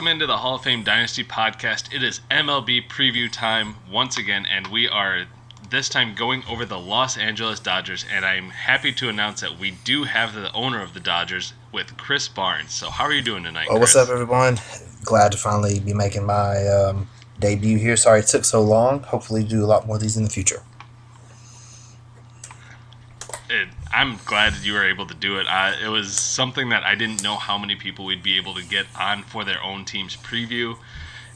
Welcome into the Hall of Fame Dynasty podcast. It is MLB preview time once again, and we are this time going over the Los Angeles Dodgers, and I'm happy to announce that we do have the owner of the Dodgers with Chris Barnes. So how are you doing tonight, Chris? What's up, everyone? Glad to finally be making my debut here. Sorry it took so long. Hopefully do a lot more of these in the future. I'm glad that you were able to do it. It was something that I didn't know how many people we'd be able to get on for their own team's preview.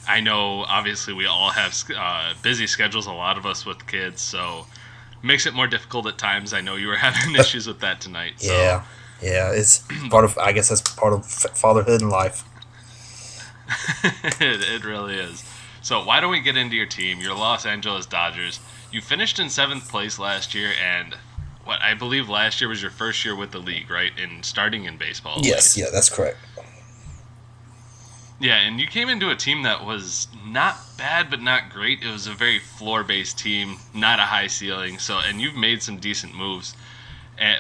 I know, obviously, we all have busy schedules, a lot of us with kids, so makes it more difficult at times. I know you were having issues with that tonight. So. Yeah, it's part of, I guess that's part of fatherhood and life. It really is. So why don't we get into your team, your Los Angeles Dodgers. You finished in 7th place last year, and what I believe last year was your first year with the league, right? In starting in baseball. Yes, yeah, that's correct. Yeah, and you came into a team that was not bad but not great. It was a very floor-based team, not a high ceiling. So, and you've made some decent moves.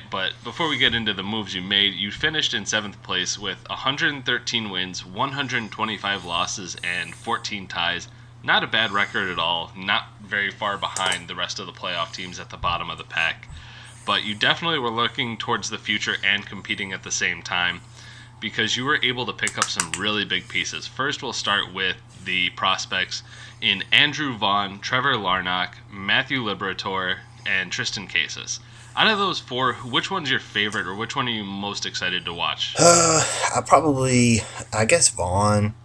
But before we get into the moves you made, you finished in 7th place with 113 wins, 125 losses, and 14 ties. Not a bad record at all. Not very far behind the rest of the playoff teams at the bottom of the pack. But you definitely were looking towards the future and competing at the same time because you were able to pick up some really big pieces. First, we'll start with the prospects in Andrew Vaughn, Trevor Larnach, Matthew Liberatore, and Tristan Casas. Out of those four, which one's your favorite, or which one are you most excited to watch? I guess Vaughn,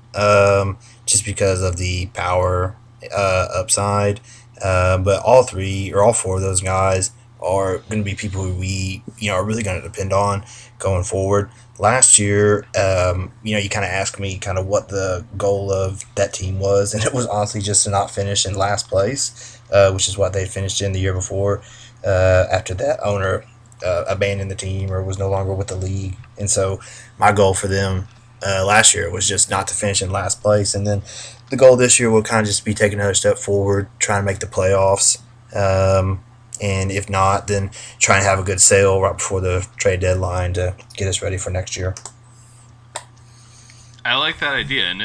just because of the power upside. But all four of those guys are going to be people who we, are really going to depend on going forward. Last year, you kind of asked me kind of what the goal of that team was, and it was honestly just to not finish in last place, which is what they finished in the year before, after that owner abandoned the team or was no longer with the league. And so my goal for them last year was just not to finish in last place, and then the goal this year will kind of just be taking another step forward, trying to make the playoffs. And if not, then try and have a good sale right before the trade deadline to get us ready for next year. I like that idea, and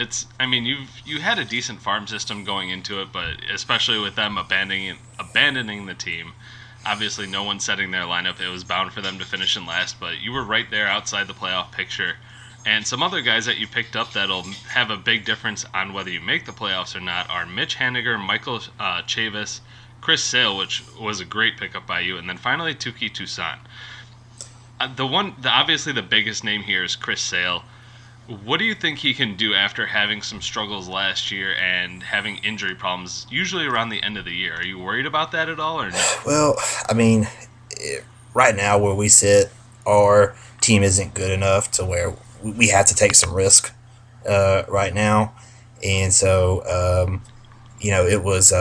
you had a decent farm system going into it, but especially with them abandoning the team, obviously no one setting their lineup. It was bound for them to finish in last, but you were right there outside the playoff picture. And some other guys that you picked up that'll have a big difference on whether you make the playoffs or not are Mitch Haniger, Michael Chavis, Chris Sale, which was a great pickup by you, and then finally Touki Toussaint. Obviously the biggest name here is Chris Sale. What do you think he can do after having some struggles last year and having injury problems, usually around the end of the year? Are you worried about that at all, or no? Well, right now where we sit, our team isn't good enough to where we have to take some risk right now, and so it was.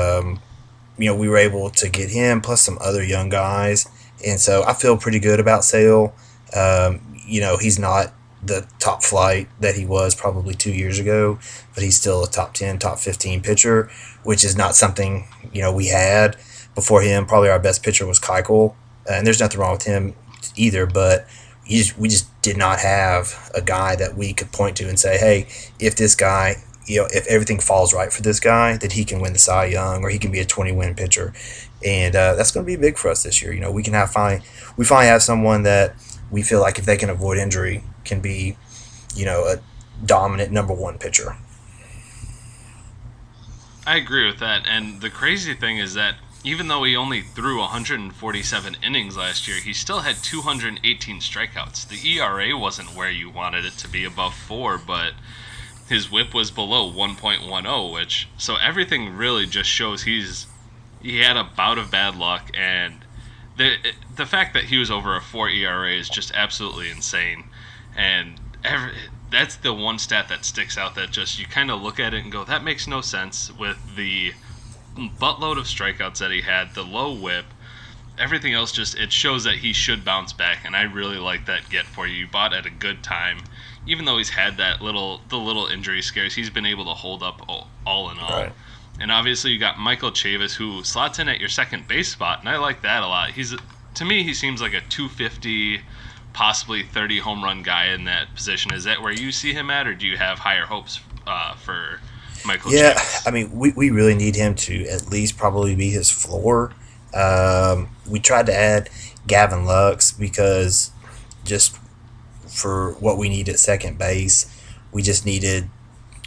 We were able to get him plus some other young guys. And so I feel pretty good about Sale. He's not the top flight that he was probably 2 years ago, but he's still a top 10, top 15 pitcher, which is not something, we had before him. Probably our best pitcher was Keuchel, and there's nothing wrong with him either, but we just did not have a guy that we could point to and say, hey, if this guy – if everything falls right for this guy, that he can win the Cy Young or he can be a 20-win pitcher. And that's going to be big for us this year. We finally have someone that we feel like if they can avoid injury can be, a dominant number one pitcher. I agree with that. And the crazy thing is that even though he only threw 147 innings last year, he still had 218 strikeouts. The ERA wasn't where you wanted it to be, above 4, but his whip was below 1.10, so everything really just shows he had a bout of bad luck, and the fact that he was over a 4 ERA is just absolutely insane. And that's the one stat that sticks out that just you kind of look at it and go, that makes no sense with the buttload of strikeouts that he had, the low whip, everything else. Just it shows that he should bounce back, and I really like that get for you. You bought at a good time. Even though he's had the little injury scares, he's been able to hold up all in all. Right. And obviously you got Michael Chavis, who slots in at your second base spot, and I like that a lot. To me, he seems like a 250, possibly 30 home run guy in that position. Is that where you see him at, or do you have higher hopes for Michael Yeah, Chavis. I mean, we really need him to at least probably be his floor. We tried to add Gavin Lux because just for what we need at second base, we just needed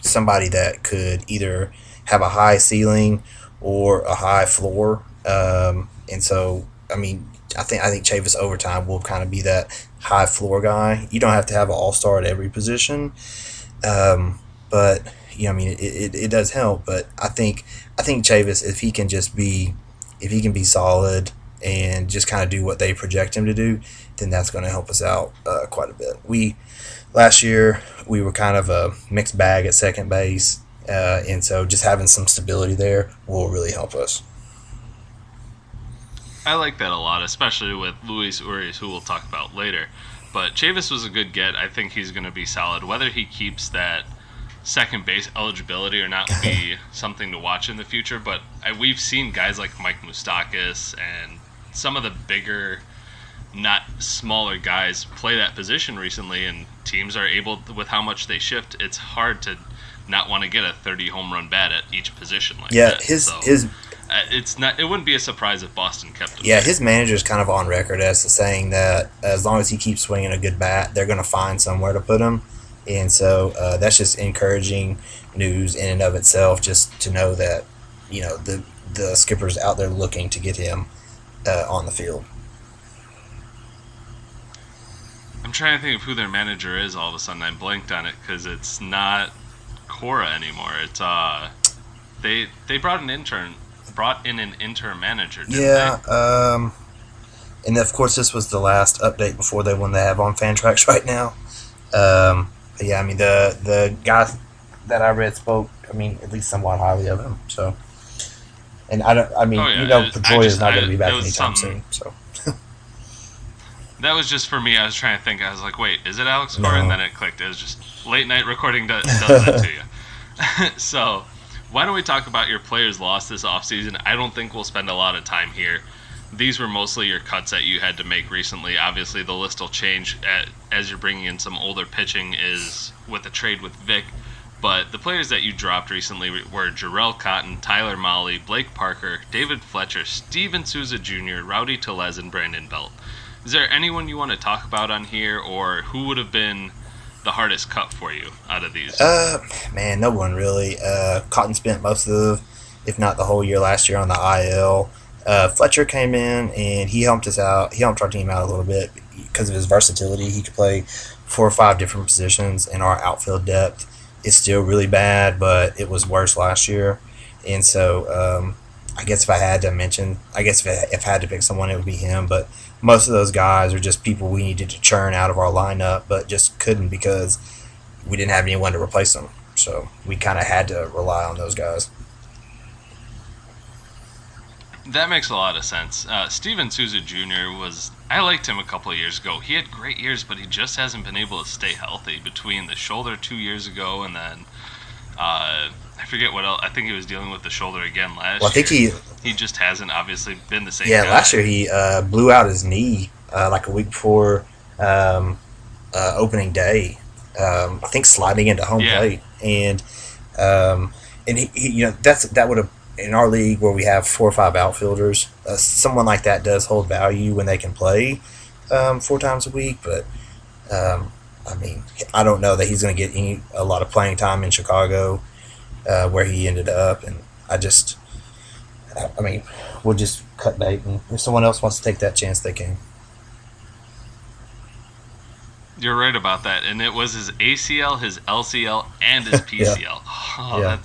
somebody that could either have a high ceiling or a high floor. And so, I mean, I think Chavis overtime will kind of be that high floor guy. You don't have to have an all star at every position, but I mean, it does help. But I think Chavis, if he can be solid and just kind of do what they project him to do, then that's going to help us out quite a bit. Last year we were kind of a mixed bag at second base, and so just having some stability there will really help us. I like that a lot, especially with Luis Urias, who we'll talk about later. But Chavis was a good get. I think he's going to be solid. Whether he keeps that second base eligibility or not will be something to watch in the future. But we've seen guys like Mike Moustakas and some of the bigger, not smaller guys play that position recently, and teams are able, with how much they shift, it's hard to not want to get a 30 home run bat at each position like Yeah, that. his it's not. It wouldn't be a surprise if Boston kept him. Yeah, there. his manager's kind of on record as saying that as long as he keeps swinging a good bat, they're going to find somewhere to put him. And so that's just encouraging news in and of itself, just to know that, the skipper's out there looking to get him on the field. I'm trying to think of who their manager is. All of a sudden, I blanked on it because it's not Cora anymore. It's they brought in an interim manager. Didn't Yeah, they? and of course this was the last update before the one they have on Fantrax right now. But yeah, I mean the guy that I read spoke, I mean, at least somewhat highly of him. So, and I don't, I mean, Oh, yeah, Pedroia is not going to be back it was anytime something- soon. So That was just for me. I was trying to think. I was like, wait, is it Alex Cora? No. And then it clicked. It was just late night recording does that to you. So, why don't we talk about your players lost this offseason? I don't think we'll spend a lot of time here. These were mostly your cuts that you had to make recently. Obviously, the list will change as you're bringing in some older pitching is with the trade with Vic. But the players that you dropped recently were Jarrell Cotton, Tyler Mahle, Blake Parker, David Fletcher, Steven Souza Jr., Rowdy Tellez, and Brandon Belt. Is there anyone you want to talk about on here, or who would have been the hardest cut for you out of these? Man, no one really. Cotton spent most of, if not the whole year last year on the IL. Fletcher came in and he helped us out. He helped our team out a little bit because of his versatility. He could play 4 or 5 different positions, and our outfield depth is still really bad, but it was worse last year. And so I guess if I had to mention, if I had to pick someone, it would be him. But most of those guys are just people we needed to churn out of our lineup, but just couldn't because we didn't have anyone to replace them. So we kind of had to rely on those guys. That makes a lot of sense. Steven Souza Jr. I liked him a couple of years ago. He had great years, but he just hasn't been able to stay healthy between the shoulder 2 years ago and then I forget what else. I think he was dealing with the shoulder again last year. I think he just hasn't obviously been the same yeah, guy. last year he blew out his knee like a week before opening day. I think sliding into home plate, and he that would have, in our league where we have 4 or 5 outfielders, someone like that does hold value when they can play 4 times a week. But I mean, I don't know that he's going to get a lot of playing time in Chicago where he ended up, and I mean, we'll just cut bait, and if someone else wants to take that chance, they can. You're right about that, and it was his ACL, his LCL, and his PCL. Yeah. Oh, Yeah.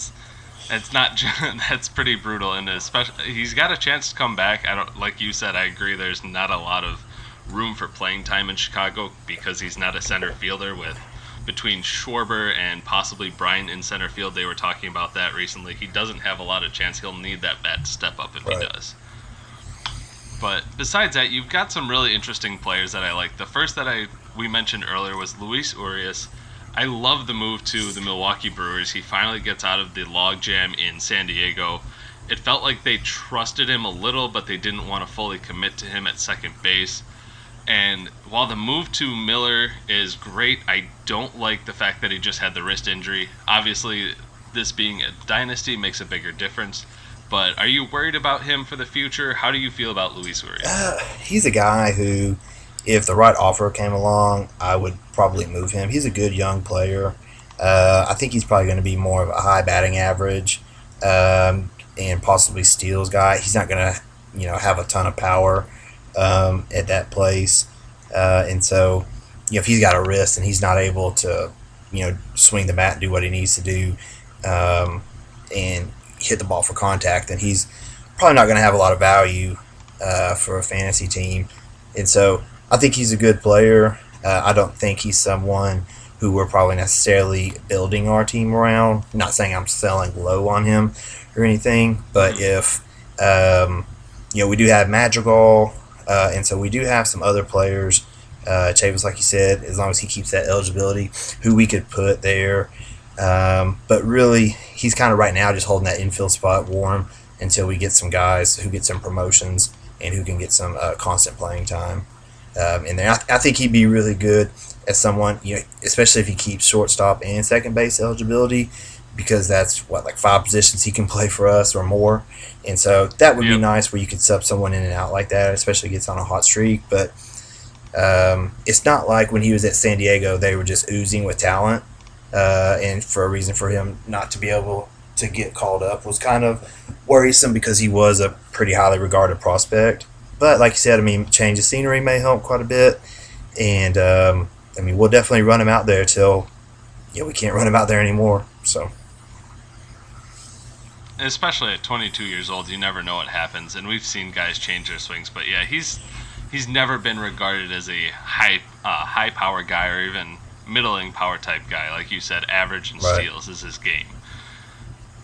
that's not that's pretty brutal, and especially he's got a chance to come back. I don't, like you said, I agree. There's not a lot of room for playing time in Chicago because he's not a center fielder. With between Schwarber and possibly Bryant in center field, they were talking about that recently. He doesn't have a lot of chance. He'll need that bat to step up if he does. But besides that, you've got some really interesting players that I like. The first that we mentioned earlier was Luis Urias. I love the move to the Milwaukee Brewers. He finally gets out of the logjam in San Diego. It felt like they trusted him a little, but they didn't want to fully commit to him at second base. And while the move to Miller is great, I don't like the fact that he just had the wrist injury. Obviously, this being a dynasty makes a bigger difference. But are you worried about him for the future? How do you feel about Luis Urias? He's a guy who, if the right offer came along, I would probably move him. He's a good young player. I think he's probably going to be more of a high batting average and possibly steals guy. He's not going to, have a ton of power at that place, and so if he's got a wrist and he's not able to, swing the bat and do what he needs to do, and hit the ball for contact, then he's probably not going to have a lot of value for a fantasy team. And so I think he's a good player. I don't think he's someone who we're probably necessarily building our team around. I'm not saying I'm selling low on him or anything, but if we do have Madrigal, and so we do have some other players. Chavis, like you said, as long as he keeps that eligibility, who we could put there. But really, he's kind of right now just holding that infield spot warm until we get some guys who get some promotions and who can get some constant playing time in there. I think he'd be really good as someone, especially if he keeps shortstop and second base eligibility, because that's like 5 positions he can play for us or more. And so that would be nice where you could sub someone in and out like that, especially gets on a hot streak. But it's not like when he was at San Diego, they were just oozing with talent. And for a reason for him not to be able to get called up was kind of worrisome because he was a pretty highly regarded prospect. But like you said, change of scenery may help quite a bit. And, we'll definitely run him out there till we can't run him out there anymore. So, especially at 22 years old, you never know what happens. And we've seen guys change their swings. But, yeah, he's never been regarded as a high power guy or even middling power type guy. Like you said, average and steals is his game.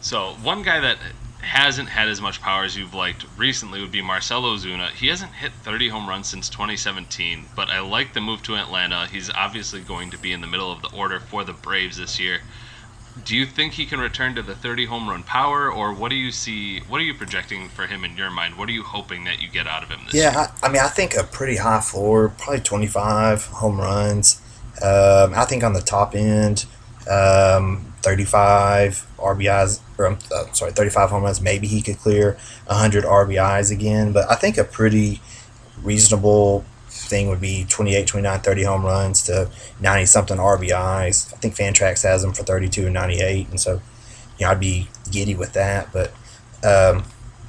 So one guy that hasn't had as much power as you've liked recently would be Marcell Ozuna. He hasn't hit 30 home runs since 2017, but I like the move to Atlanta. He's obviously going to be in the middle of the order for the Braves this year. Do you think he can return to the 30 home run power, or what do you see? What are you projecting for him in your mind? What are you hoping that you get out of him this year? Yeah, I think a pretty high floor, probably 25 home runs. I think on the top end, 35 RBIs, 35 home runs. Maybe he could clear 100 RBIs again. But I think a pretty reasonable thing would be 28, 29, 30 home runs to 90-something RBIs. I think Fantrax has him for 32 and 98. And so, I'd be giddy with that. But,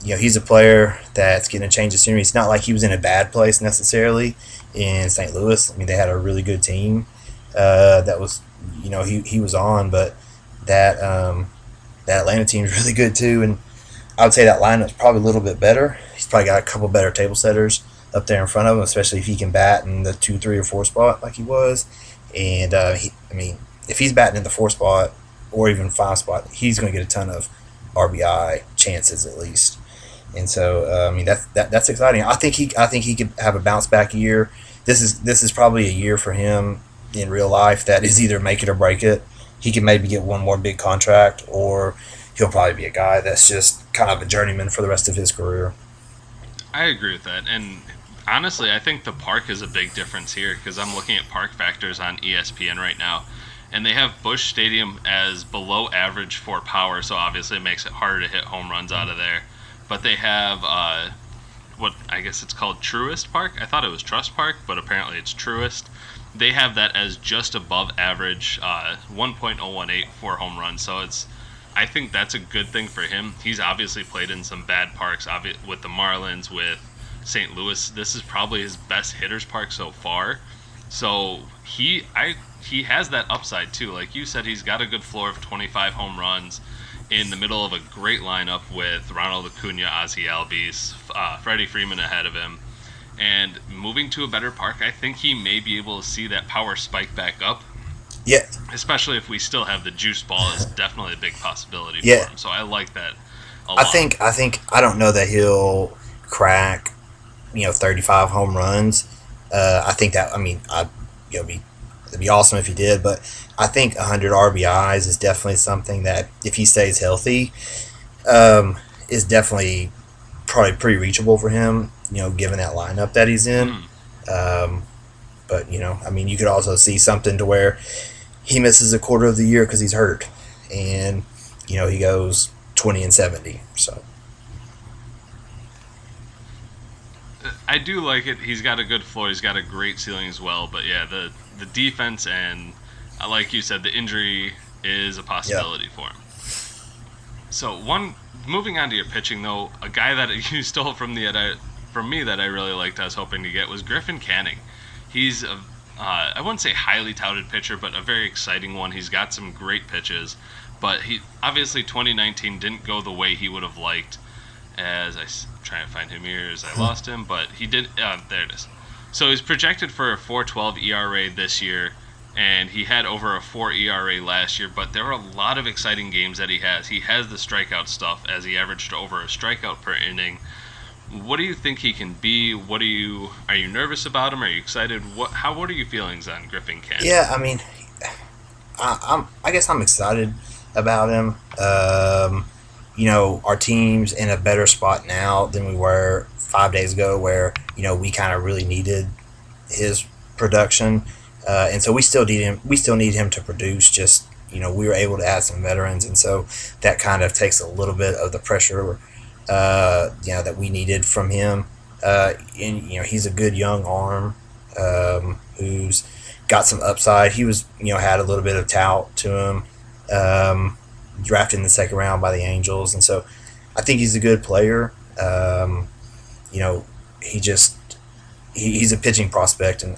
he's a player that's getting a change of scenery. It's not like he was in a bad place necessarily in St. Louis. They had a really good team. That was, he was on, but that Atlanta team is really good too, and I would say that lineup's probably a little bit better. He's probably got a couple better table setters up there in front of him, especially if he can bat in the 2, 3, or 4 spot like he was. And if he's batting in the 4 spot or even 5 spot, he's going to get a ton of RBI chances at least. And so that's exciting. I think he could have a bounce back year. This is probably a year for him in real life that is either make it or break it. He can maybe get one more big contract, or he'll probably be a guy that's just kind of a journeyman for the rest of his career. I agree with that. And honestly, I think the park is a big difference here because I'm looking at park factors on ESPN right now. And they have Busch Stadium as below average for power, so obviously it makes it harder to hit home runs out of there. But they have what I guess it's called Truist Park. I thought it was Trust Park, but apparently it's Truist. They have that as just above average, 1.018 for home runs. So I think that's a good thing for him. He's obviously played in some bad parks with the Marlins, with St. Louis. This is probably his best hitter's park so far. So he has that upside too. Like you said, he's got a good floor of 25 home runs in the middle of a great lineup with Ronald Acuna, Ozzie Albies, Freddie Freeman ahead of him. And moving to a better park, I think he may be able to see that power spike back up. Yeah. Especially if we still have the juice ball is definitely a big possibility for him. So I like that a lot. I don't know that he'll crack, 35 home runs. I think that, it'd be awesome if he did, but I think 100 RBIs is definitely something that if he stays healthy, is definitely probably pretty reachable for him, given that lineup that he's in. Um, but I mean, you could also see something to where he misses a quarter of the year because he's hurt, and he goes 20-70. So I do like it. He's got a good floor. He's got a great ceiling as well. But yeah, the defense and like you said, the injury is a yeah, possibility for him. So moving on to your pitching though, a guy that you stole from me that I really liked, I was hoping to get was Griffin Canning. He's a I wouldn't say highly touted pitcher, but a very exciting one. He's got some great pitches, but he obviously 2019 didn't go the way he would have liked. As trying to find him here, as I lost him, but he did. There it is. So he's projected for a 4.12 ERA this year, and he had over a 4 ERA last year. But there are a lot of exciting games that he has. He has the strikeout stuff, as he averaged over a strikeout per inning. What do you think he can be? Are you nervous about him? Are you excited? What are your feelings on Griffin Canning? yeah. I mean, I guess I'm excited about him. Our team's in a better spot now than we were 5 days ago, where we kind of really needed his production, and so we still need him. We still need him to produce. Just we were able to add some veterans, and so that kind of takes a little bit of the pressure, that we needed from him. And he's a good young arm, who's got some upside. He was had a little bit of tout to him. Drafted in the second round by the Angels, and so I think he's a good player. He just he's a pitching prospect, and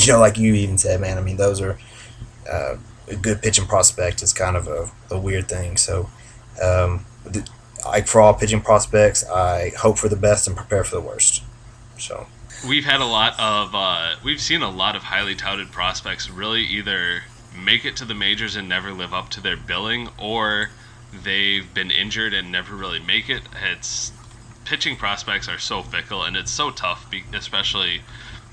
like you even said, man. I mean, those are a good pitching prospect is kind of a weird thing. So, for all pitching prospects, I hope for the best and prepare for the worst. So We've seen a lot of highly touted prospects really either make it to the majors and never live up to their billing, or they've been injured and never really make it. It's Pitching prospects are so fickle, and it's so tough, especially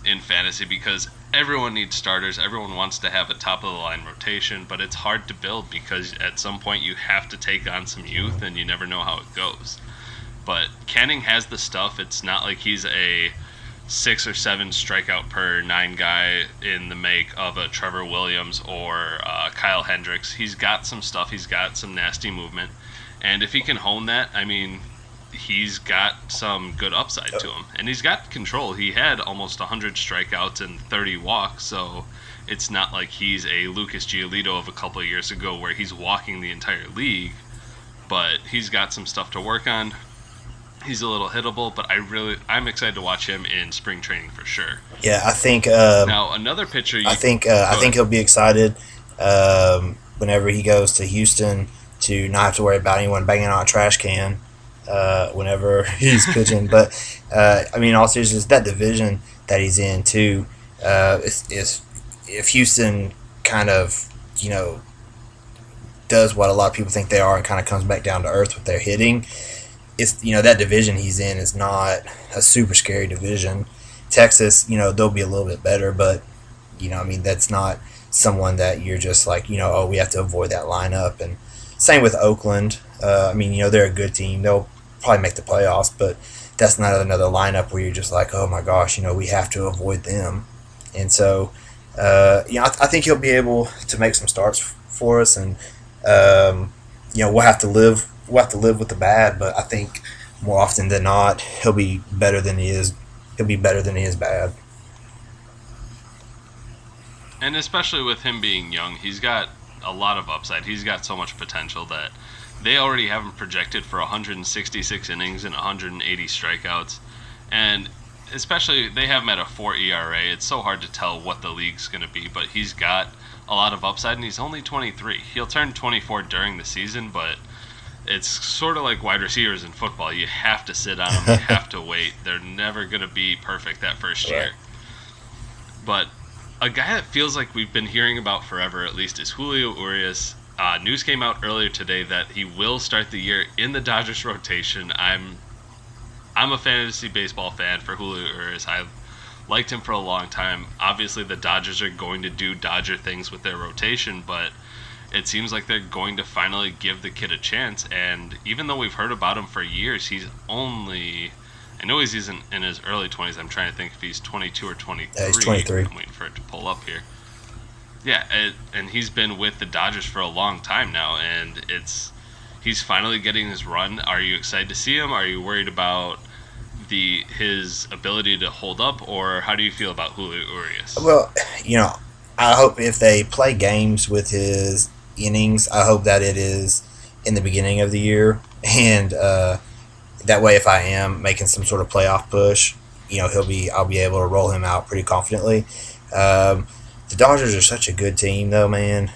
in fantasy, because everyone needs starters. Everyone wants to have a top of the line rotation, but it's hard to build because at some point you have to take on some youth, and you never know how it goes. But Canning has the stuff. It's not like he's a 6 or 7 strikeout per 9 guy in the make of a Trevor Williams or Kyle Hendricks. He's got some stuff. He's got some nasty movement. And if he can hone that, I mean, he's got some good upside to him. And he's got control. He had almost 100 strikeouts and 30 walks, so it's not like he's a Lucas Giolito of a couple of years ago where he's walking the entire league. But he's got some stuff to work on. He's a little hittable, but I'm excited to watch him in spring training for sure. Yeah, I think. Now another pitcher. I think he'll be excited whenever he goes to Houston to not have to worry about anyone banging on a trash can whenever he's pitching. But I mean, all seriousness, that division that he's in too is if Houston kind of does what a lot of people think they are and kind of comes back down to earth with their hitting. It's that division he's in is not a super scary division. Texas, they'll be a little bit better, but I mean, that's not someone that you're just like oh, we have to avoid that lineup. And same with Oakland. I mean, they're a good team. They'll probably make the playoffs, but that's not another lineup where you're just like, oh my gosh, we have to avoid them. And so I think he'll be able to make some starts for us, and we'll have to live with the bad, but I think more often than not, he'll be better than he is. He'll be better than he is bad. And especially with him being young, he's got a lot of upside. He's got so much potential that they already have him projected for 166 innings and 180 strikeouts. And especially, they have him at a 4 ERA. It's so hard to tell what the league's going to be, but he's got a lot of upside, and he's only 23. He'll turn 24 during the season, but it's sort of like wide receivers in football. You have to sit on them. You have to wait. They're never going to be perfect that first year. But a guy that feels like we've been hearing about forever, at least, is Julio Urias. News came out earlier today that he will start the year in the Dodgers rotation. I'm a fantasy baseball fan for Julio Urias. I've liked him for a long time. Obviously, the Dodgers are going to do Dodger things with their rotation, but it seems like they're going to finally give the kid a chance. And even though we've heard about him for years, he's only I know he's in his early 20s. I'm trying to think if he's 22 or 23. He's 23. I'm waiting for it to pull up here. Yeah, and he's been with the Dodgers for a long time now, and he's finally getting his run. Are you excited to see him? Are you worried about his ability to hold up, or how do you feel about Julio Urias? Well, I hope if they play games with his innings, I hope that it is in the beginning of the year, and that way, if I am making some sort of playoff push, I'll be able to roll him out pretty confidently. The Dodgers are such a good team, though, man.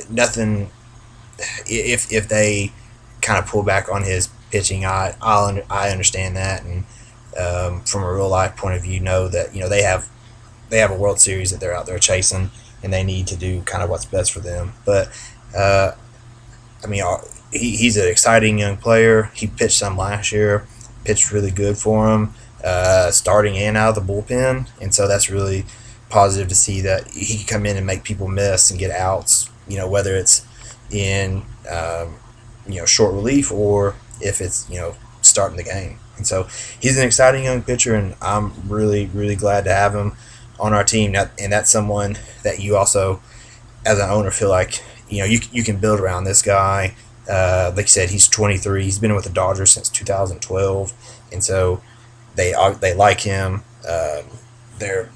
Nothing. If they kind of pull back on his pitching, I understand that, and from a real life point of view, know that they have a World Series that they're out there chasing, and they need to do kind of what's best for them. But I mean, he's an exciting young player. He pitched some last year, pitched really good for him, starting and out of the bullpen, and so that's really positive to see that he can come in and make people miss and get outs. Whether it's in short relief or if it's starting the game. And so he's an exciting young pitcher, and I'm really, really glad to have him on our team. And that's someone that you also, as an owner, feel like you can build around this guy. Like you said, he's 23. He's been with the Dodgers since 2012, and so they like him. They're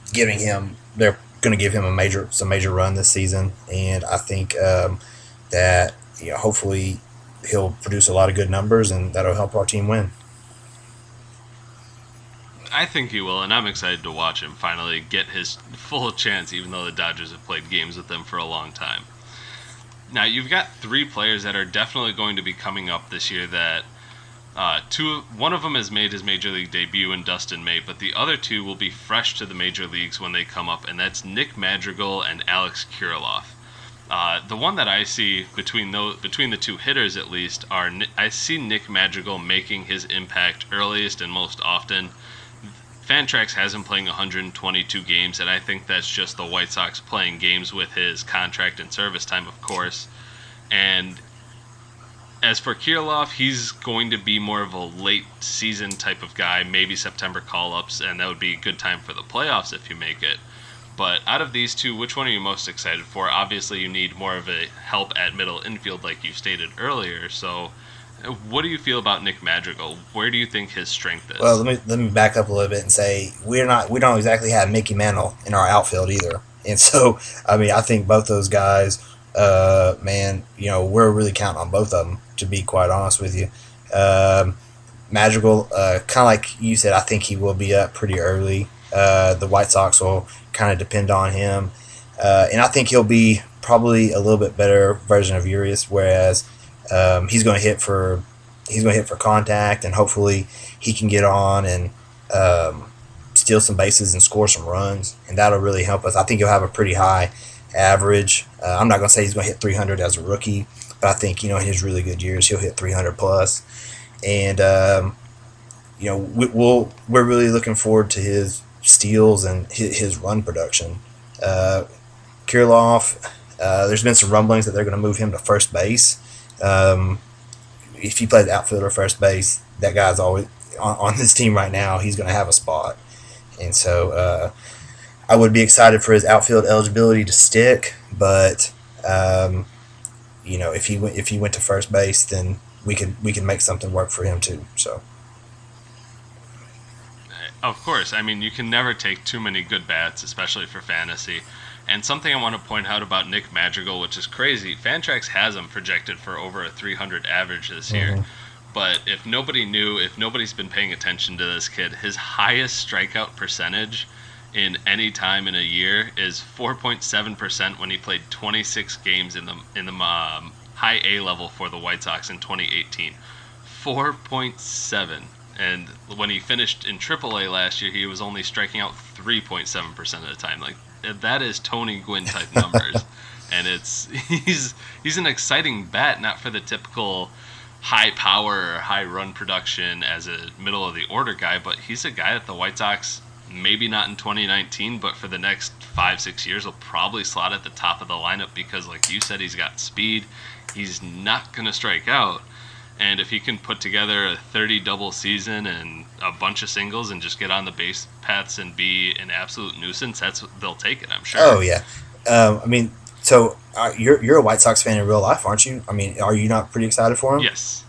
going to give him some major run this season, and I think that hopefully he'll produce a lot of good numbers, and that'll help our team win. I think he will, and I'm excited to watch him finally get his full chance, even though the Dodgers have played games with him for a long time. Now, you've got 3 players that are definitely going to be coming up this year that one of them has made his major league debut in Dustin May, but the other 2 will be fresh to the major leagues when they come up, and that's Nick Madrigal and Alex Kirilloff. The one that I see between the 2 hitters, at least, I see Nick Madrigal making his impact earliest and most often. Fantrax has him playing 122 games, and I think that's just the White Sox playing games with his contract and service time, of course. And as for Kirilloff, he's going to be more of a late season type of guy, maybe September call-ups, and that would be a good time for the playoffs if you make it. But out of these 2, which one are you most excited for? Obviously, you need more of a help at middle infield, like you stated earlier. So, what do you feel about Nick Madrigal? Where do you think his strength is? Well, let me back up a little bit and say we don't exactly have Mickey Mantle in our outfield either. And so, I mean, I think both those guys, man, we're really counting on both of them, to be quite honest with you. Madrigal, kind of like you said, I think he will be up pretty early. The White Sox will kind of depend on him, and I think he'll be probably a little bit better version of Urias, whereas he's going to hit for contact, and hopefully he can get on and steal some bases and score some runs, and that'll really help us. I think he'll have a pretty high average. I'm not going to say he's going to hit 300 as a rookie, but I think in his really good years he'll hit 300 plus, and we're really looking forward to his steals and his run production. Kirilloff, there's been some rumblings that they're going to move him to first base. If he plays outfield or first base, that guy's always on this team right now. He's going to have a spot, and so I would be excited for his outfield eligibility to stick. But if he went to first base, then we can make something work for him too. So. Of course, I mean, you can never take too many good bats, especially for fantasy. And something I want to point out about Nick Madrigal, which is crazy, Fantrax has him projected for over a 300 average this year. But if nobody's been paying attention to this kid, his highest strikeout percentage in any time in a year is 4.7% when he played 26 games in the high A level for the White Sox in 2018. 4.7. And when he finished in AAA last year, he was only striking out 3.7% of the time. Like, that is Tony Gwynn type numbers. And he's an exciting bat, not for the typical high power or high run production as a middle of the order guy, but he's a guy that the White Sox, maybe not in 2019, but for the next 5-6 years, will probably slot at the top of the lineup because, like you said, he's got speed. He's not going to strike out. And if he can put together a 30 double season and a bunch of singles and just get on the base paths and be an absolute nuisance, they'll take it, I'm sure. Oh yeah. I mean, so you're a White Sox fan in real life, aren't you? I mean, are you not pretty excited for him? Yes.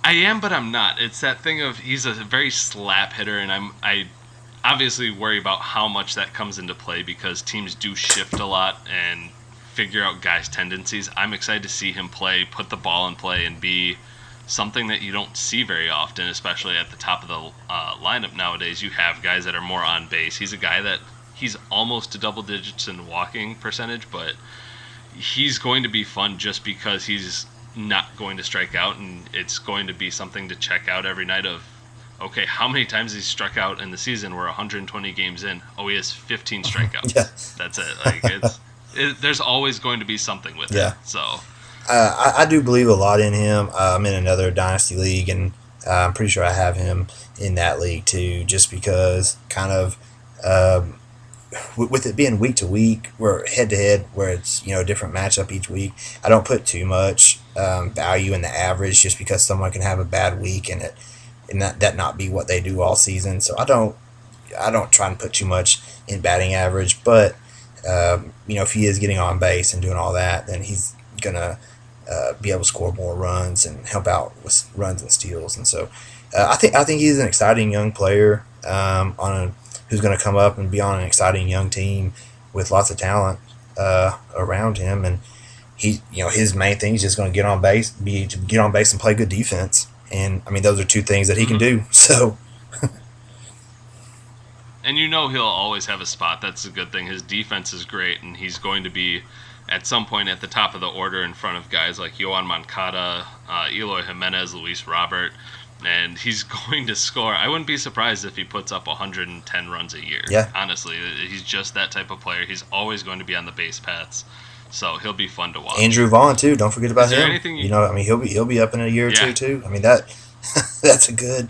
I am, but I'm not. It's that thing of he's a very slap hitter, and I obviously worry about how much that comes into play because teams do shift a lot and figure out guys' tendencies. I'm excited to see him play, put the ball in play, and be something that you don't see very often, especially at the top of the lineup nowadays. You have guys that are more on base. He's a guy that he's almost to double digits in walking percentage, but he's going to be fun just because he's not going to strike out, and it's going to be something to check out every night of, okay, how many times he's struck out in the season? We're 120 games in. Oh, he has 15 strikeouts. Yeah. That's it. Like there's always going to be something with it. So I do believe a lot in him. I'm in another Dynasty league, and I'm pretty sure I have him in that league too, just because kind of with it being week to week, we're head to head, where it's a different matchup each week. I don't put too much value in the average, just because someone can have a bad week and that not be what they do all season. So I don't try and put too much in batting average, but if he is getting on base and doing all that, then he's gonna be able to score more runs and help out with runs and steals. And so I think he's an exciting young player who's going to come up and be on an exciting young team with lots of talent around him. And his main thing is just going to get on base and play good defense. And I mean, those are two things that he can do. So. And he'll always have a spot. That's a good thing. His defense is great, and he's going to be at some point at the top of the order in front of guys like Yoan Moncada, Eloy Jimenez, Luis Robert, and he's going to score. I wouldn't be surprised if he puts up 110 runs a year. Yeah. Honestly, he's just that type of player. He's always going to be on the base paths, so he'll be fun to watch. Andrew Vaughn too. Don't forget about him. Anything he'll be up in a year or two too. I mean that's a good.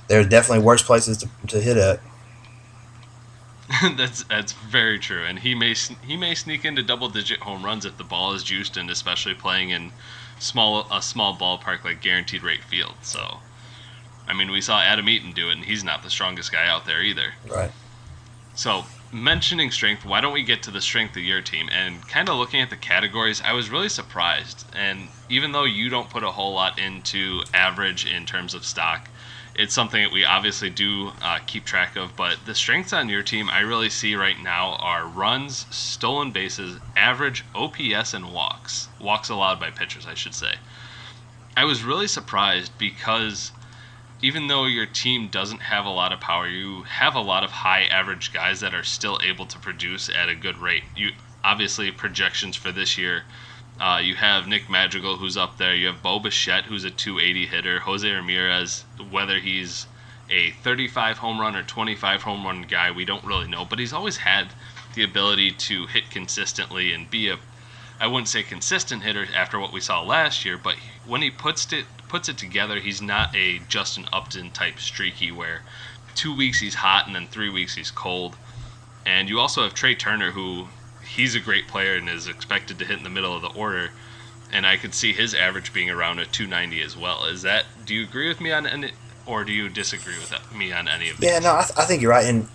There's definitely worse places to hit at. That's very true, and he may sneak into double-digit home runs if the ball is juiced, and especially playing in a small ballpark like Guaranteed Rate Field. So, I mean, we saw Adam Eaton do it, and he's not the strongest guy out there either. Right. So, mentioning strength, why don't we get to the strength of your team? And kind of looking at the categories, I was really surprised. And even though you don't put a whole lot into average in terms of stock, it's something that we obviously do keep track of. But the strengths on your team I really see right now are runs, stolen bases, average, OPS, and walks. Walks allowed by pitchers, I should say. I was really surprised because even though your team doesn't have a lot of power, you have a lot of high average guys that are still able to produce at a good rate. You obviously projections for this year. You have Nick Madrigal, who's up there. You have Bo Bichette, who's a 280 hitter. Jose Ramirez, whether he's a 35 home run or 25 home run guy, we don't really know. But he's always had the ability to hit consistently and be I wouldn't say consistent hitter after what we saw last year, but when he puts it together, he's not a Justin Upton type streaky where 2 weeks he's hot and then 3 weeks he's cold. And you also have Trey Turner, who he's a great player and is expected to hit in the middle of the order, and I could see his average being around a 290 as well. Do you agree with me on any, or do you disagree with me on any of these? Yeah, no, I think you're right, and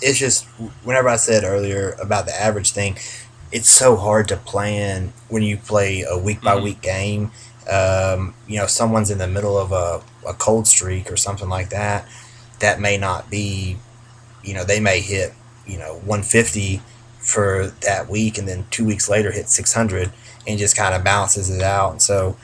it's just whenever I said earlier about the average thing, it's so hard to plan when you play a week by week game. Someone's in the middle of a cold streak or something like that. That may not be, they may hit 150 for that week, and then 2 weeks later hit 600, and just kind of balances it out. And so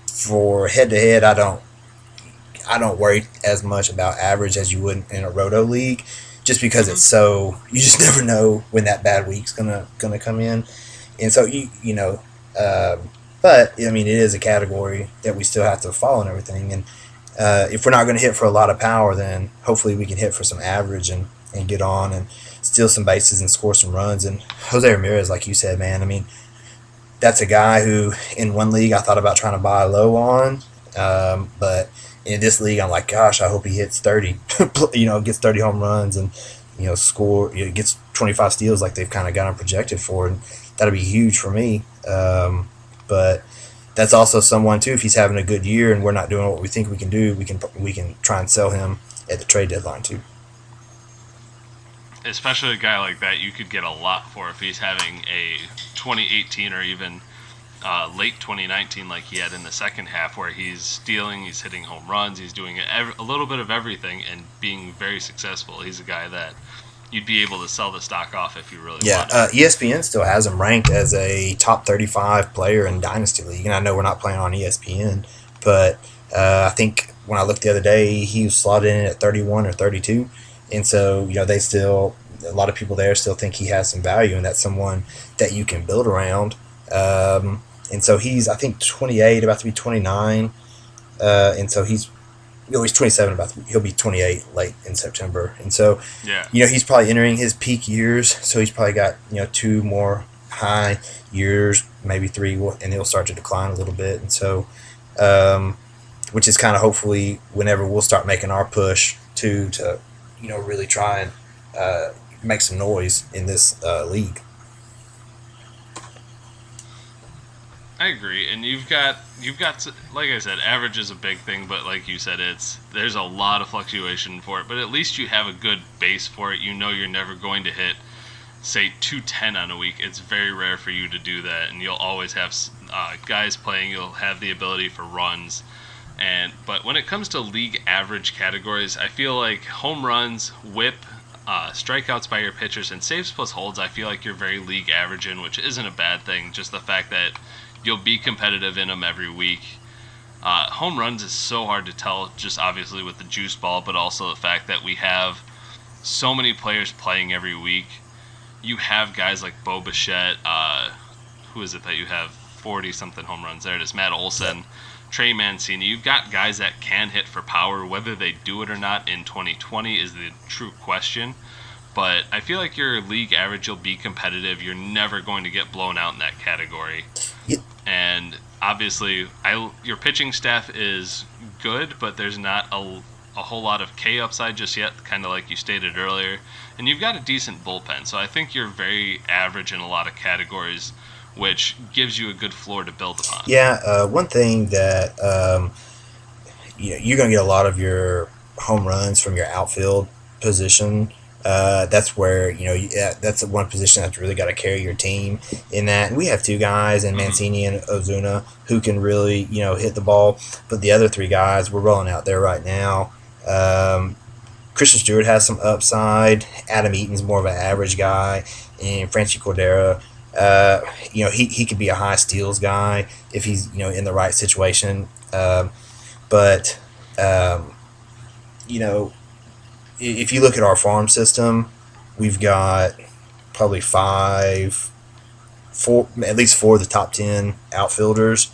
for head to head, I don't worry as much about average as you would in a roto league, just because it's so, you just never know when that bad week's gonna come in. And so but I mean, it is a category that we still have to follow and everything. And if we're not going to hit for a lot of power, then hopefully we can hit for some average and get on and steal some bases and score some runs. And Jose Ramirez, like you said, man, I mean, that's a guy who in one league I thought about trying to buy low on, but in this league I'm like, gosh, I hope he hits 30, gets 30 home runs and gets 25 steals like they've kind of got him projected for, and that'll be huge for me. But that's also someone too. If he's having a good year and we're not doing what we think we can do, we can try and sell him at the trade deadline too. Especially a guy like that, you could get a lot for if he's having a 2018 or even late 2019 like he had in the second half, where he's stealing, he's hitting home runs, he's doing a little bit of everything and being very successful. He's a guy that you'd be able to sell the stock off if you really wanted. ESPN still has him ranked as a top 35 player in Dynasty League, and I know we're not playing on ESPN, but I think when I looked the other day, he was slotted in at 31 or 32, and so they still, a lot of people there still think he has some value, and that's someone that you can build around. And so he's, I think, 28, about to be 29, and so he's 27, he'll be 28 late in September, and so he's probably entering his peak years. So he's probably got 2 more high years, maybe 3, and he'll start to decline a little bit. And so, which is kind of hopefully whenever we'll start making our push to really try and make some noise in this league. I agree, and you've got like I said, average is a big thing, but like you said, there's a lot of fluctuation for it. But at least you have a good base for it. You're never going to hit, say, 210 on a week. It's very rare for you to do that, and you'll always have guys playing. You'll have the ability for runs, but when it comes to league average categories, I feel like home runs, WHIP, strikeouts by your pitchers, and saves plus holds, I feel like you're very league average in, which isn't a bad thing. Just the fact that you'll be competitive in them every week. Home runs is so hard to tell, just obviously with the juice ball, but also the fact that we have so many players playing every week. You have guys like Bo Bichette, who is it that you have 40-something home runs? There it is, Matt Olson, Trey Mancini. You've got guys that can hit for power. Whether they do it or not in 2020 is the true question. But I feel like your league average, you'll be competitive. You're never going to get blown out in that category. Yep. And obviously, your pitching staff is good, but there's not a whole lot of K upside just yet, kind of like you stated earlier. And you've got a decent bullpen, so I think you're very average in a lot of categories, which gives you a good floor to build upon. Yeah, one thing that you're going to get a lot of your home runs from your outfield position. That's where that's the one position that's really got to carry your team in that. And we have 2 guys in Mancini and Ozuna who can really hit the ball, but the other 3 guys we're rolling out there right now. Christian Stewart has some upside. Adam Eaton's more of an average guy, and Franchi Cordero, he could be a high steals guy if he's in the right situation. But if you look at our farm system, we've got probably at least 4 of the top 10 outfielders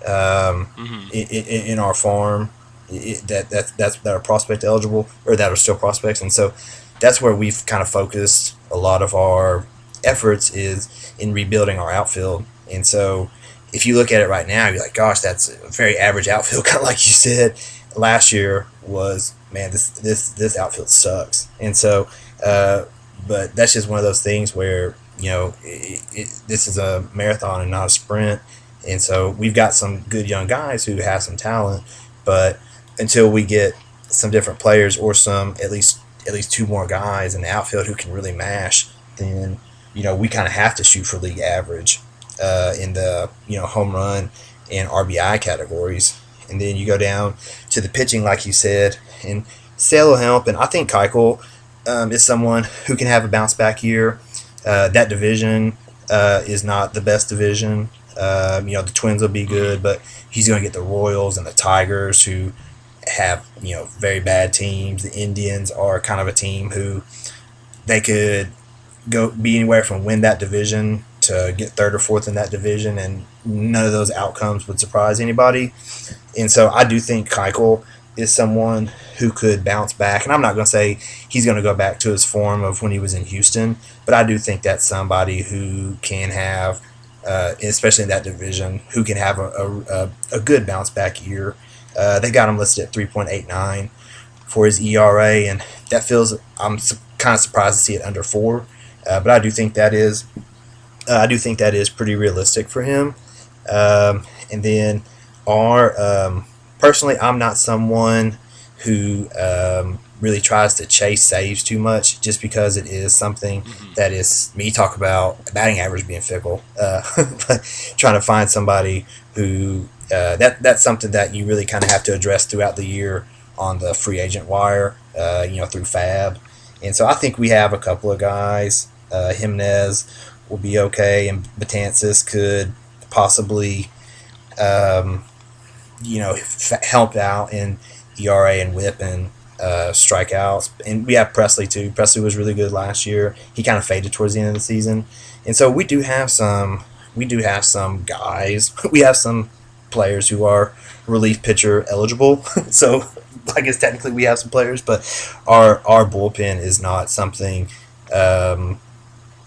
in our farm that are prospect eligible, or that are still prospects. And so that's where we've kind of focused a lot of our efforts, is in rebuilding our outfield. And so if you look at it right now, you're like, gosh, that's a very average outfield, kind of like you said. Last year was, man, this outfield sucks. And so, but that's just one of those things where, this is a marathon and not a sprint. And so we've got some good young guys who have some talent, but until we get some different players, or some at least 2 more guys in the outfield who can really mash, then we kind of have to shoot for league average in the home run and RBI categories. And then you go down to the pitching, like you said, and Sale will help. And I think Keuchel is someone who can have a bounce back year. That division is not the best division. The Twins will be good, but he's going to get the Royals and the Tigers, who have very bad teams. The Indians are kind of a team who they could be anywhere from win that division to get 3rd or 4th in that division, and none of those outcomes would surprise anybody. And so I do think Keuchel is someone who could bounce back. And I'm not going to say he's going to go back to his form of when he was in Houston, but I do think that's somebody who can have, especially in that division, who can have a good bounce back year. They got him listed at 3.89 for his ERA, and that feels, I'm kind of surprised to see it under 4. But I do think that is pretty realistic for him. And then our personally, I'm not someone who really tries to chase saves too much, just because it is something Hmm. that is me talk about batting average being fickle. But trying to find somebody who that's something that you really kind of have to address throughout the year on the free agent wire, through Fab. And so I think we have a couple of guys. Jimenez will be okay, and Betances could possibly, um, help out in ERA and WHIP and strikeouts. And we have Presley too. Presley was really good last year. He kind of faded towards the end of the season, and so we do have some. We do have some guys. We have some players who are relief pitcher eligible. So I guess technically we have some players, but our bullpen is not something, um,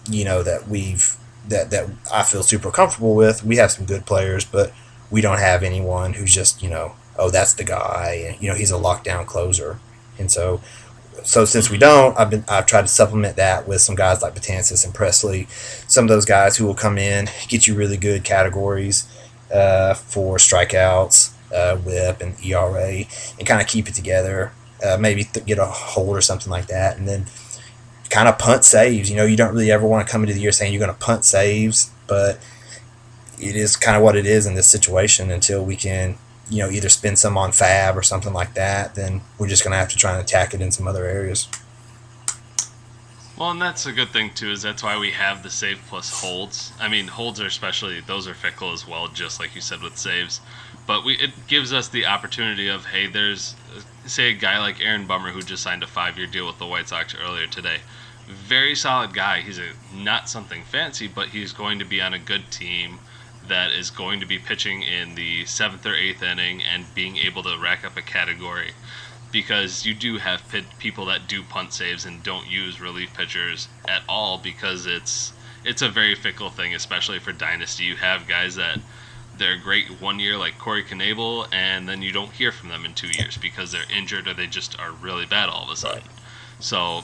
that that I feel super comfortable with. We have some good players, but we don't have anyone who's just, oh, that's the guy, and he's a lockdown closer. And so since we Hmm. don't, I've tried to supplement that with some guys like Betances and Presley, some of those guys who will come in, get you really good categories for strikeouts, WHIP, and ERA, and kind of keep it together. Maybe get a hold or something like that, and then kind of punt saves. You don't really ever want to come into the year saying you're going to punt saves, but it is kind of what it is in this situation until we can, either spend some on Fab or something like that. Then we're just going to have to try and attack it in some other areas. Well, and that's a good thing too. Is that's why we have the save plus holds. I mean, holds are especially those are fickle as well, just like you said with saves. But it gives us the opportunity of, hey, there's say a guy like Aaron Bummer who just signed a 5-year deal with the White Sox earlier today. Very solid guy. He's not something fancy, but he's going to be on a good team that is going to be pitching in the seventh or eighth inning and being able to rack up a category, because you do have people that do punt saves and don't use relief pitchers at all, because it's a very fickle thing, especially for Dynasty. You have guys that they're great 1 year, like Corey Knebel, and then you don't hear from them in 2 years because they're injured or they just are really bad all of a sudden. Right. So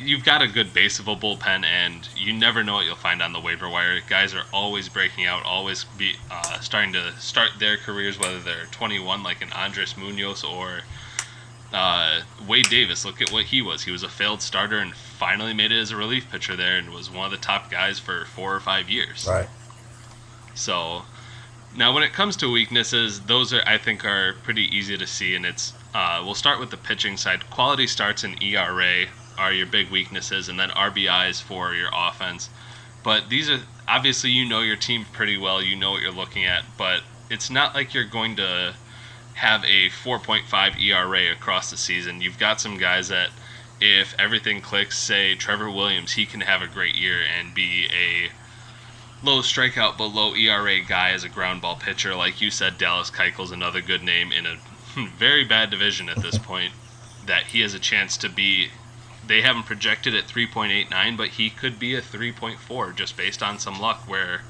you've got a good base of a bullpen, and you never know what you'll find on the waiver wire. Guys are always breaking out, always be starting to start their careers, whether they're 21, like an Andres Munoz, or Wade Davis. Look at what he was. He was a failed starter and finally made it as a relief pitcher there, and was one of the top guys for 4 or 5 years. Right. So now, when it comes to weaknesses, those I think are pretty easy to see, and it's we'll start with the pitching side. Quality starts and ERA are your big weaknesses, and then RBIs for your offense. But these are obviously, your team pretty well. You know what you're looking at, but it's not like you're going to have a 4.5 ERA across the season. You've got some guys that, if everything clicks, say Trevor Williams, he can have a great year and be a low strikeout but low ERA guy as a ground ball pitcher. Like you said, Dallas Keuchel's another good name in a very bad division at this point, that he has a chance to be. They haven't projected at 3.89, but he could be a 3.4 just based on some luck, where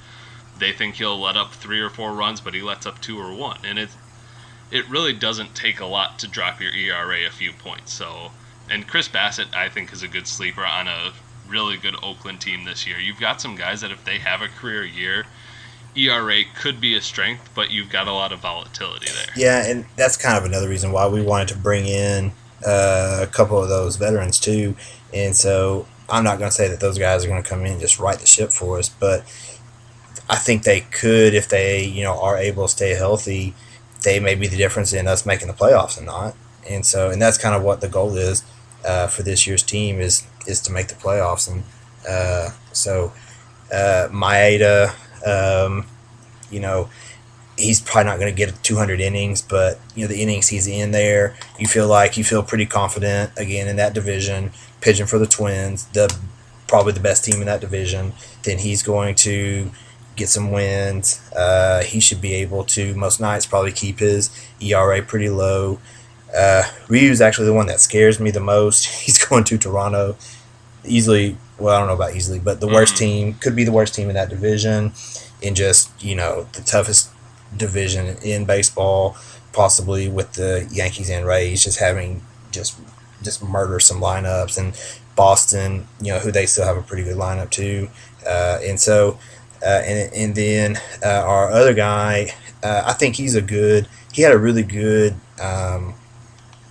they think he'll let up 3 or 4 runs, but he lets up 2 or 1. And it really doesn't take a lot to drop your ERA a few points. So, and Chris Bassett, I think, is a good sleeper on a really good Oakland team this year. You've got some guys that, if they have a career year, ERA could be a strength, but you've got a lot of volatility there. Yeah, and that's kind of another reason why we wanted to bring in a couple of those veterans too. And so I'm not going to say that those guys are going to come in and just right the ship for us, but I think they could, if they are able to stay healthy. They may be the difference in us making the playoffs and not. And that's kind of what the goal is for this year's team is to make the playoffs. And Maeda, he's probably not going to get 200 innings, but the innings he's in there, you feel pretty confident again in that division, pitching for the Twins, probably the best team in that division. Then he's going to get some wins. He should be able to most nights probably keep his ERA pretty low. Ryu's actually the one that scares me the most. He's going to Toronto easily. Well, I don't know about easily, but the worst team, could be the worst team in that division, in just the toughest division in baseball, possibly, with the Yankees and Rays just having just murder some lineups, and Boston, who they still have a pretty good lineup too. And so And then our other guy, I think he's a good. He had a really good.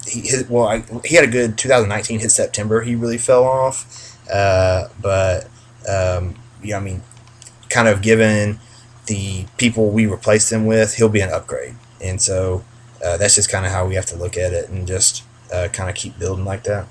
He had a good 2019. His September, he really fell off. But yeah, I mean, kind of given the people we replaced him with, he'll be an upgrade. And so that's just kind of how we have to look at it, and just kind of keep building like that.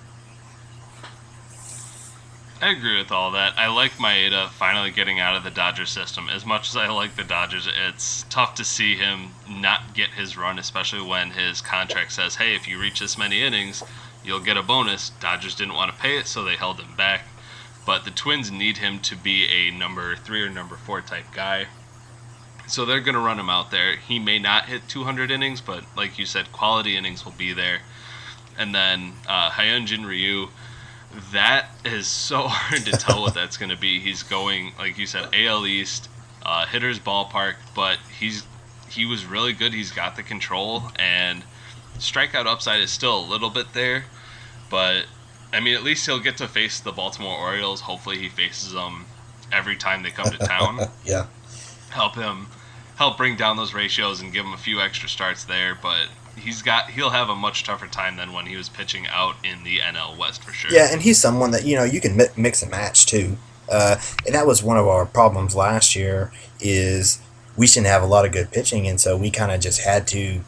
I agree with all that. I like Maeda finally getting out of the Dodgers system. As much as I like the Dodgers, it's tough to see him not get his run, especially when his contract says, hey, if you reach this many innings, you'll get a bonus. Dodgers didn't want to pay it, so they held him back. But the Twins need him to be a number 3 or number 4 type guy. So they're going to run him out there. He may not hit 200 innings, but like you said, quality innings will be there. And then Hyunjin Ryu, that is so hard to tell what that's going to be. He's going, like you said, AL East, hitter's ballpark, but he was really good. He's got the control, and strikeout upside is still a little bit there. But, I mean, at least he'll get to face the Baltimore Orioles. Hopefully he faces them every time they come to town. Yeah. Help bring down those ratios and give him a few extra starts there, but he'll have a much tougher time than when he was pitching out in the NL West for sure. Yeah, and he's someone that you can mix and match too, and that was one of our problems last year. Is we didn't have a lot of good pitching, and so we kind of just had to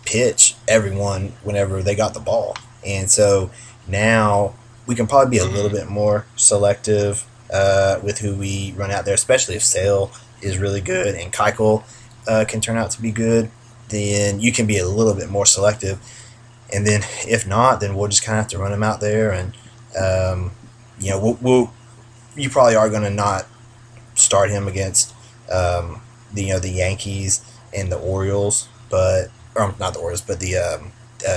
pitch everyone whenever they got the ball, and so now we can probably be a little bit more selective with who we run out there, especially if Sale is really good and Keuchel can turn out to be good. Then you can be a little bit more selective. And then if not, then we'll just kind of have to run him out there. And, you probably are going to not start him against, the Yankees and the Orioles, but not the Orioles, but the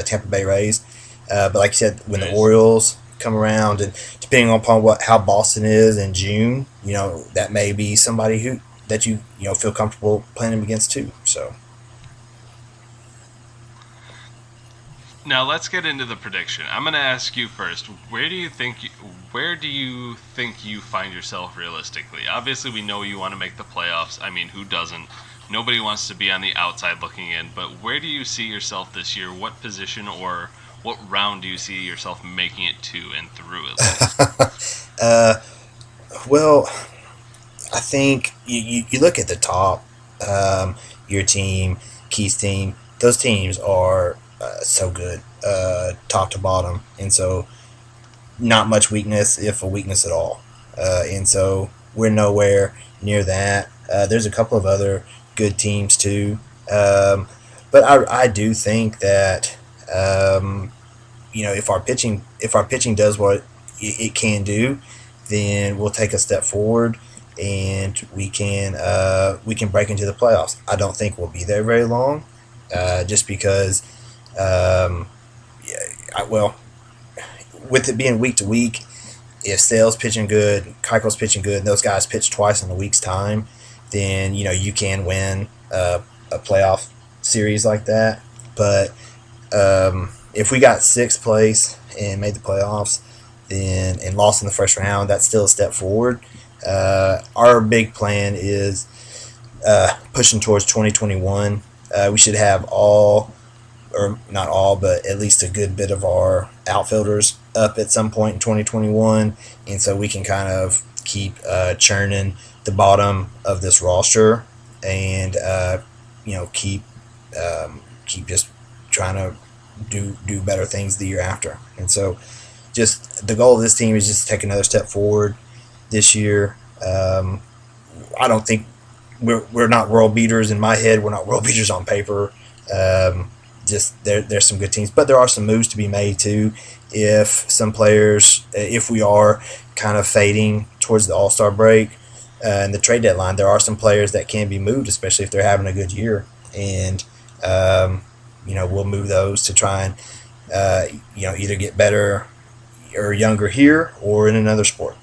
Tampa Bay Rays. But like you said, when the Orioles come around, and depending upon how Boston is in June, that may be somebody that you feel comfortable playing him against too. So. Now let's get into the prediction. I'm going to ask you first. Where do you think you find yourself realistically? Obviously, we know you want to make the playoffs. I mean, who doesn't? Nobody wants to be on the outside looking in. But where do you see yourself this year? What position or what round do you see yourself making it to and through at least? Well, I think you look at the top, your team, Keith's team. Those teams are so good, top to bottom, and so not much weakness, if a weakness at all. And so we're nowhere near that. There's a couple of other good teams too, but I do think that if our pitching does what it can do, then we'll take a step forward and we can break into the playoffs. I don't think we'll be there very long, just because. With it being week to week, if Sale's pitching good, Keuchel's pitching good, and those guys pitch twice in a week's time, then you can win a playoff series like that. But if we got sixth place and made the playoffs, then and lost in the first round, that's still a step forward. Our big plan is pushing towards 2021. We should have all, or not all, but at least a good bit of our outfielders up at some point in 2021, and so we can kind of keep churning the bottom of this roster, and keep just trying to do better things the year after. And so, just the goal of this team is just to take another step forward this year. I don't think we're not world beaters in my head. We're not world beaters on paper. Just there's some good teams, but there are some moves to be made too. If we are kind of fading towards the All-Star break and the trade deadline, there are some players that can be moved, especially if they're having a good year. And we'll move those to try and either get better or younger here or in another sport.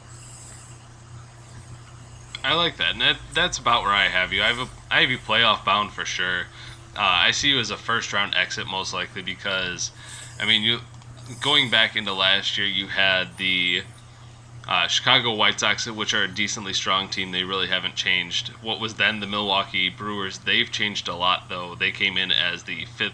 I like that, and that's about where I have you. I have you playoff bound for sure. I see you as a first-round exit most likely because, I mean, going back into last year, you had the Chicago White Sox, which are a decently strong team, they really haven't changed. What was then the Milwaukee Brewers, they've changed a lot, though. They came in as the 5th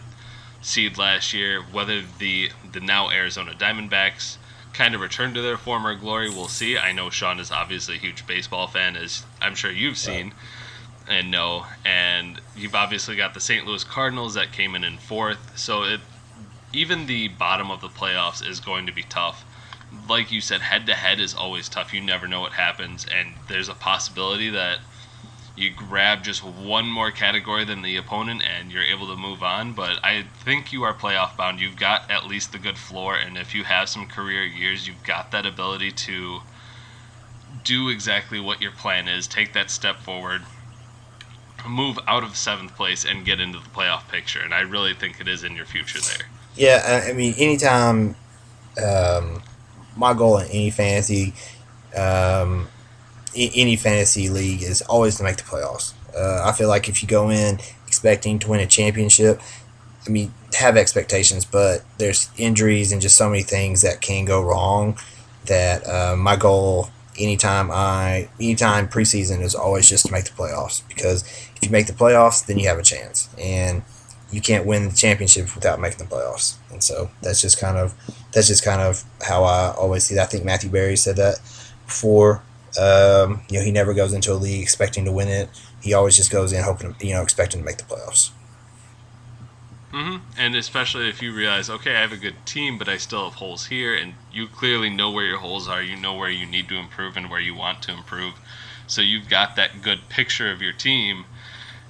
seed last year. Whether the now Arizona Diamondbacks kind of return to their former glory, we'll see. I know Sean is obviously a huge baseball fan, as I'm sure you've seen and know. And you've obviously got the St. Louis Cardinals that came in 4th. So even the bottom of the playoffs is going to be tough. Like you said, head-to-head is always tough. You never know what happens, and there's a possibility that you grab just one more category than the opponent and you're able to move on. But I think you are playoff bound. You've got at least the good floor, and if you have some career years, you've got that ability to do exactly what your plan is, take that step forward, move out of 7th place, and get into the playoff picture. And I really think it is in your future there. Yeah, I mean, anytime, my goal in any fantasy league is always to make the playoffs. I feel like if you go in expecting to win a championship, I mean, have expectations, but there's injuries and just so many things that can go wrong. That my goal anytime preseason is always just to make the playoffs, because if you make the playoffs, then you have a chance, and you can't win the championship without making the playoffs. And so that's just kind of how I always see that. I think Matthew Berry said that before. He never goes into a league expecting to win it. He always just goes in hoping, expecting to make the playoffs. And especially if you realize, okay, I have a good team, but I still have holes here, and you clearly know where your holes are. You know where you need to improve and where you want to improve. So you've got that good picture of your team,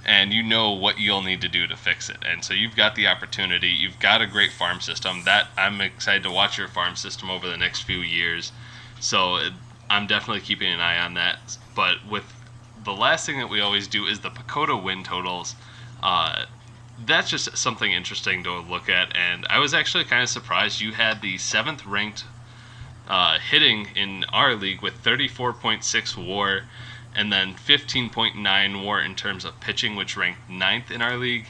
and you know what you'll need to do to fix it. And so you've got the opportunity. You've got a great farm system. That I'm excited to watch your farm system over the next few years. So I'm definitely keeping an eye on that. But with the last thing that we always do is the Pacoda win totals. That's just something interesting to look at. And I was actually kind of surprised you had the 7th ranked hitting in our league with 34.6 WAR, and then 15.9 WAR in terms of pitching, which ranked 9th in our league.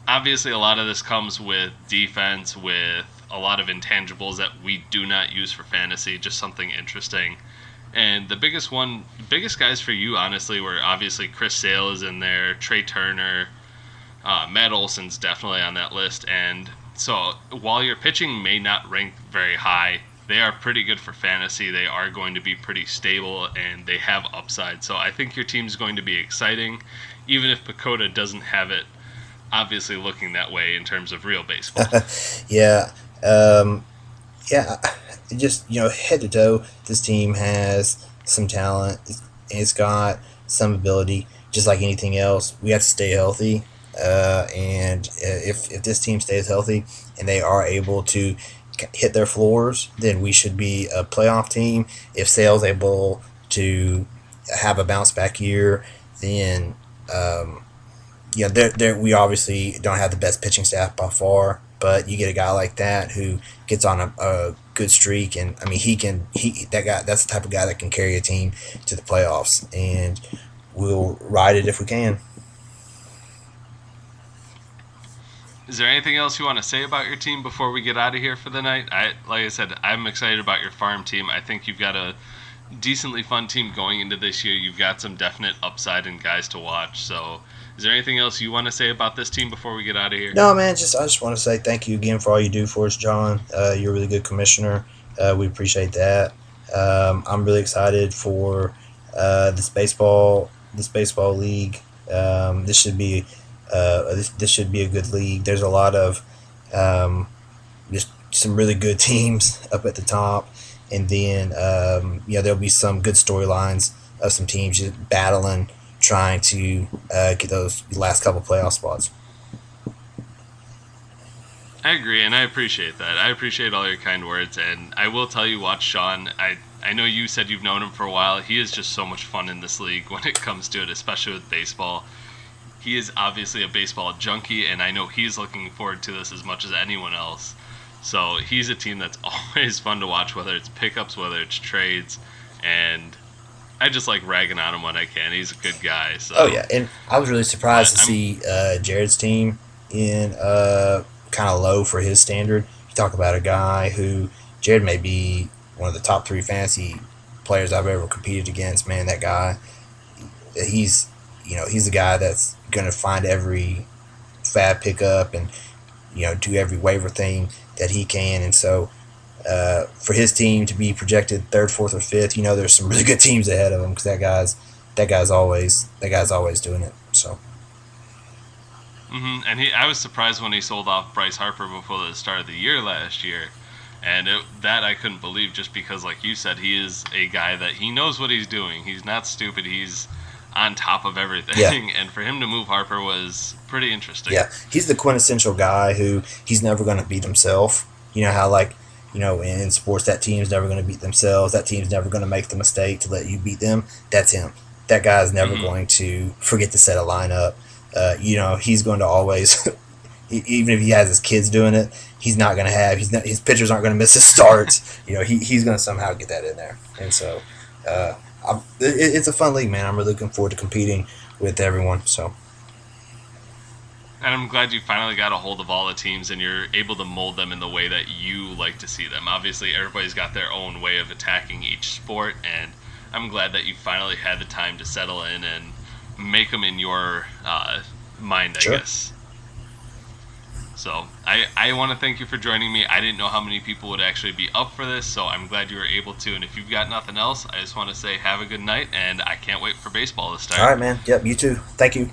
Obviously, a lot of this comes with defense, with a lot of intangibles that we do not use for fantasy, just something interesting. And the biggest guys for you, honestly, were obviously Chris Sale is in there, Trey Turner, Matt Olson's definitely on that list. And so while your pitching may not rank very high, they are pretty good for fantasy. They are going to be pretty stable, and they have upside. So I think your team's going to be exciting, even if Pacoda doesn't have it obviously looking that way in terms of real baseball. Yeah. Just, head to toe, this team has some talent. It's got some ability, just like anything else. We have to stay healthy. And if this team stays healthy and they are able to hit their floors, then we should be a playoff team. If Sale's able to have a bounce back year, then we obviously don't have the best pitching staff by far, but you get a guy like that who gets on a good streak, and I mean that's the type of guy that can carry a team to the playoffs, and we'll ride it if we can. Is there anything else you want to say about your team before we get out of here for the night? Like I said, I'm excited about your farm team. I think you've got a decently fun team going into this year. You've got some definite upside and guys to watch. So is there anything else you want to say about this team before we get out of here? No, man. I just want to say thank you again for all you do for us, John. You're a really good commissioner. We appreciate that. I'm really excited for this baseball league. This should be a good league. There's a lot of just some really good teams up at the top, and then there'll be some good storylines of some teams just battling, trying to get those last couple playoff spots. I agree, and I appreciate that. I appreciate all your kind words, and I will tell you, watch Sean. I know you said you've known him for a while. He is just so much fun in this league when it comes to it, especially with baseball. He is obviously a baseball junkie, and I know he's looking forward to this as much as anyone else. So he's a team that's always fun to watch, whether it's pickups, whether it's trades, and I just like ragging on him when I can. He's a good guy. So. Oh, yeah, and I was really surprised to see Jared's team in kind of low for his standard. You talk about a guy who Jared may be one of the top 3 fantasy players I've ever competed against. Man, that guy, he's he's the guy that's gonna find every fab pickup and do every waiver thing that he can. And so for his team to be projected third, fourth, or fifth, there's some really good teams ahead of him because that guy's always doing it. So. Mm-hmm. And I was surprised when he sold off Bryce Harper before the start of the year last year, and that I couldn't believe just because, like you said, he is a guy that he knows what he's doing. He's not stupid. He's on top of everything. Yeah. And for him to move Harper was pretty interesting. Yeah, he's the quintessential guy who he's never going to beat himself. You know how in sports that team's never going to beat themselves. That team's never going to make the mistake to let you beat them. That's him. That guy's never going to forget to set a lineup. He's going to always, even if he has his kids doing it, he's not going to have. His pitchers aren't going to miss his starts. He's going to somehow get that in there. And so, it's a fun league, man. I'm really looking forward to competing with everyone. So. And I'm glad you finally got a hold of all the teams and you're able to mold them in the way that you like to see them. Obviously, everybody's got their own way of attacking each sport, and I'm glad that you finally had the time to settle in and make them in your mind, I guess. So I want to thank you for joining me. I didn't know how many people would actually be up for this, so I'm glad you were able to. And if you've got nothing else, I just want to say have a good night, and I can't wait for baseball to start. All right, man. Yep, you too. Thank you.